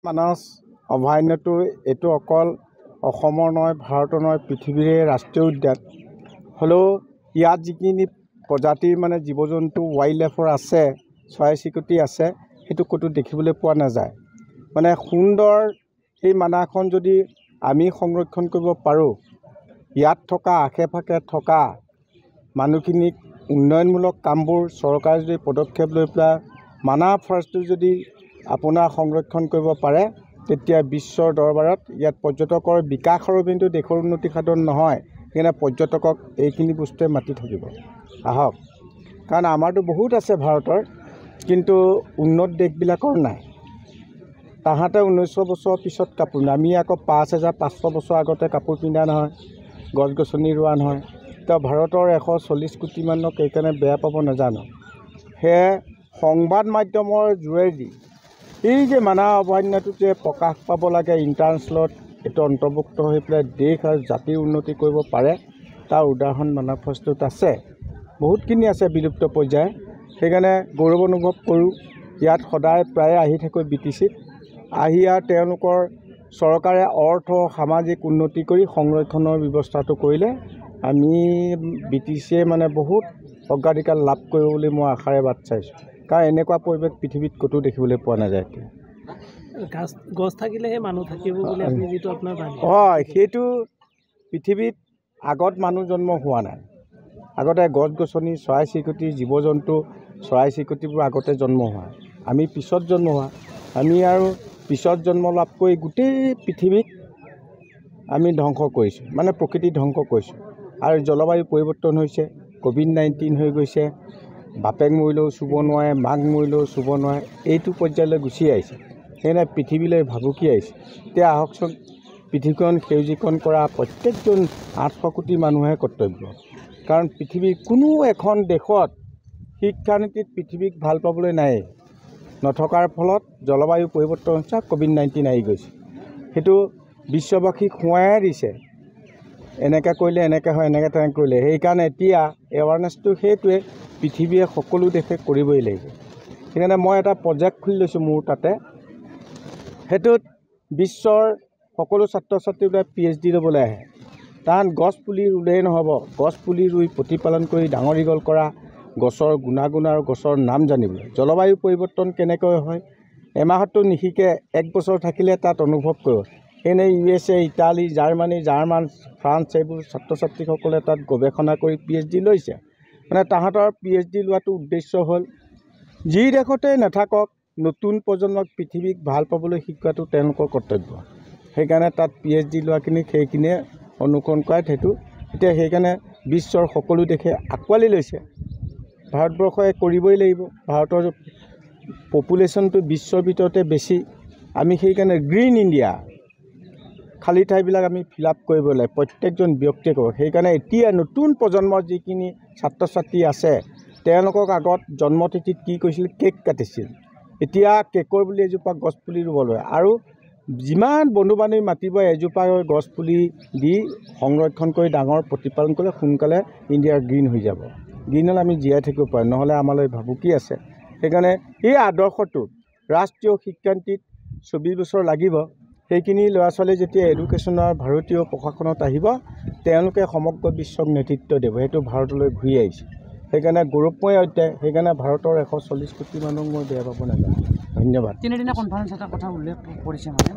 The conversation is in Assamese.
মানস অভয়াৰণ্যটো এইটো অকল অসমৰ নহয়, ভাৰতৰ নহয়, পৃথিৱীৰে ৰাষ্ট্ৰীয় উদ্যান হ'লেও ইয়াত যিখিনি প্ৰজাতিৰ মানে জীৱ জন্তু ৱাইল্ড লাইফৰ আছে, চৰাই চিৰিকটি আছে, সেইটো ক'তো দেখিবলৈ পোৱা নাযায়। মানে সুন্দৰ এই মানাহখন যদি আমি সংৰক্ষণ কৰিব পাৰোঁ, ইয়াত থকা আশে পাশে থকা মানুহখিনিক উন্নয়নমূলক কামবোৰ চৰকাৰে যদি পদক্ষেপ লৈ পেলাই মানাহ ফৰেষ্টটো যদি আপোনাৰ সংৰক্ষণ কৰিব পাৰে, তেতিয়া বিশ্বৰ দৰবাৰত ইয়াত পৰ্যটকৰ বিকাশৰ কিন্তু দেশৰ উন্নতি সাধন নহয়। সেইকাৰণে পৰ্যটকক এইখিনি বস্তুৱে মাতি থাকিব, আহক। কাৰণ আমাৰতো বহুত আছে ভাৰতৰ, কিন্তু উন্নত দেশবিলাকৰ নাই। তাহাঁতে 1900 বছৰৰ পিছত কাপোৰ পিন্ধে, আমি আকৌ 5500 বছৰ আগতে কাপোৰ পিন্ধা নহয়, গছ গছনি ৰোৱা নহয়। তো ভাৰতৰ 140 কোটি মানুহক সেইকাৰণে বেয়া পাব নাজানো। সেয়ে সংবাদ মাধ্যমৰ যোগেদি এই যে মানাহ অভয়াৰণ্যটোত যে প্ৰকাশ পাব লাগে, ইণ্টাৰনেশ্যনেলত এইটো অন্তৰ্ভুক্ত হৈ পেলাই দেশ আৰু জাতিৰ উন্নতি কৰিব পাৰে, তাৰ উদাহৰণ মানাহ ফৰেষ্টত আছে, বহুতখিনি আছে বিলুপ্ত পৰ্যায়। সেইকাৰণে গৌৰৱ অনুভৱ কৰোঁ। ইয়াত সদায় প্ৰায়ে আহি থাকোঁ BTCত, আহি আৰু তেওঁলোকৰ চৰকাৰে অৰ্থ সামাজিক উন্নতি কৰি সংৰক্ষণৰ ব্যৱস্থাটো কৰিলে আমি BTCয়ে মানে বহুত অগ্ৰাধিকাৰ লাভ কৰিব বুলি মই আশাৰে বাট চাইছোঁ। কাৰণ এনেকুৱা পৰিৱেশ পৃথিৱীত ক'তো দেখিবলৈ পোৱা নাযায়। গছ থাকিলেহে মানুহ থাকিব বুলি আপুনি যিটো আপোনাৰ হয়, সেইটো পৃথিৱীত আগত মানুহ জন্ম হোৱা নাই। আগতে গছ গছনি, চৰাই চিৰিকটি, জীৱ জন্তু, চৰাই চিৰিকটিবোৰ আগতে জন্ম হোৱা, আমি পিছত জন্ম হোৱা। আমি আৰু পিছত জন্ম লাভ কৰি গোটেই পৃথিৱীক আমি ধ্বংস কৰিছোঁ, মানে প্ৰকৃতি ধ্বংস কৰিছোঁ। আৰু জলবায়ু পৰিৱৰ্তন হৈছে, COVID-19 হৈ গৈছে, বাপেক মৰিলেও চুব নোৱাৰে, মাক মৰিলেও চুব নোৱাৰে, এইটো পৰ্যায়লৈ গুচি আহিছে। সেইকাৰণে পৃথিৱীলৈ ভাবুকি আহিছে। এতিয়া আহকচোন, পৃথিৱীখন সেউজীকৰণ কৰা প্ৰত্যেকজন 800 কোটি মানুহে কৰ্তব্য। কাৰণ পৃথিৱীৰ কোনো এখন দেশত শিক্ষানীতিত পৃথিৱীক ভাল পাবলৈ নাই, নথকাৰ ফলত জলবায়ু পৰিৱৰ্তন হৈছে, COVID-19 আহি গৈছে। সেইটো বিশ্ববাসীক সোঁৱাই দিছে, এনেকৈ কৰিলে এনেকৈ হয়, এনেকৈ তেনেকৈ কৰিলে। সেইকাৰণে এতিয়া এৱাৰনেছটো সেইটোৱে, পৃথিৱীয়ে সকলো দেশে কৰিবই লাগিব। সেইকাৰণে মই এটা প্ৰজেক্ট খুলি লৈছোঁ মোৰ তাতে, সেইটোত বিশ্বৰ সকলো ছাত্ৰ ছাত্ৰীবিলাক PhD ল'বলৈ আহে। কাৰণ গছ পুলি ৰুলেই নহ'ব, গছ পুলি ৰুই প্ৰতিপালন কৰি ডাঙৰ দীঘল কৰা, গছৰ গুণাগুণ আৰু গছৰ নাম জানিবলৈ। জলবায়ু পৰিৱৰ্তন কেনেকৈ হয় এমাহতো নিশিকে, 1 বছৰ থাকিলে তাত অনুভৱ কৰিব। এনে USA, ইটালী, জাৰ্মানী, ফ্ৰান্স এইবোৰ ছাত্ৰ ছাত্ৰীসকলে তাত গৱেষণা কৰি PhD লৈছে। মানে তাহাঁতৰ PhD লোৱাটো উদ্দেশ্য হ'ল, যি দেশতেই নাথাকক নতুন প্ৰজন্মক পৃথিৱীক ভাল পাবলৈ শিকোৱাটো তেওঁলোকৰ কৰ্তব্য। সেইকাৰণে তাত PhD লোৱাখিনিক সেইখিনিয়ে অনুসৰণ কৰাত সেইটো এতিয়া সেইকাৰণে বিশ্বৰ সকলো দেশে আঁকোৱালি লৈছে। ভাৰতবৰ্ষই কৰিবই লাগিব। ভাৰতৰ পপুলেশ্যনটো বিশ্বৰ ভিতৰতে বেছি। আমি সেইকাৰণে গ্ৰীণ ইণ্ডিয়া, খালী ঠাইবিলাক আমি ফিল আপ কৰিব লাগে, প্ৰত্যেকজন ব্যক্তিয়ে কৰিব। সেইকাৰণে এতিয়া নতুন প্ৰজন্মৰ যিখিনি ছাত্ৰ ছাত্ৰী আছে, তেওঁলোকক আগত জন্মতিথিত কি কৰিছিল, কেক কাটিছিল। এতিয়া কেকৰ বুলি এজোপা গছ পুলি ৰুব লাগে, আৰু যিমান বন্ধু বান্ধৱী মাতিব এজোপা গছ পুলি দি সংৰক্ষণ কৰি ডাঙৰ প্ৰতিপালন কৰিলে সোনকালে ইণ্ডিয়া গ্ৰীণ হৈ যাব। গ্ৰীণ হ'লে আমি জীয়াই থাকিব পাৰিম, নহ'লে আমালৈ ভাবুকি আছে। সেইকাৰণে এই আদৰ্শটো ৰাষ্ট্ৰীয় শিক্ষানীতিত 24 বছৰ লাগিব। সেইখিনি ল'ৰা ছোৱালী যেতিয়া এডুকেশ্যনৰ ভাৰতীয় প্ৰশাসনত আহিব, তেওঁলোকে সমগ্ৰ বিশ্বক নেতৃত্ব দিব। সেইটো ভাৰতলৈ ঘূৰি আহিছে। সেইকাৰণে গৌৰৱময় অধ্যায়। সেইকাৰণে ভাৰতৰ 140 কোটি মানুহক মই বেয়া পাব নাজানো। ধন্যবাদ। 3 দিনীয়া কনফাৰেঞ্চ এটা কথা উল্লেখ কৰিছে মানে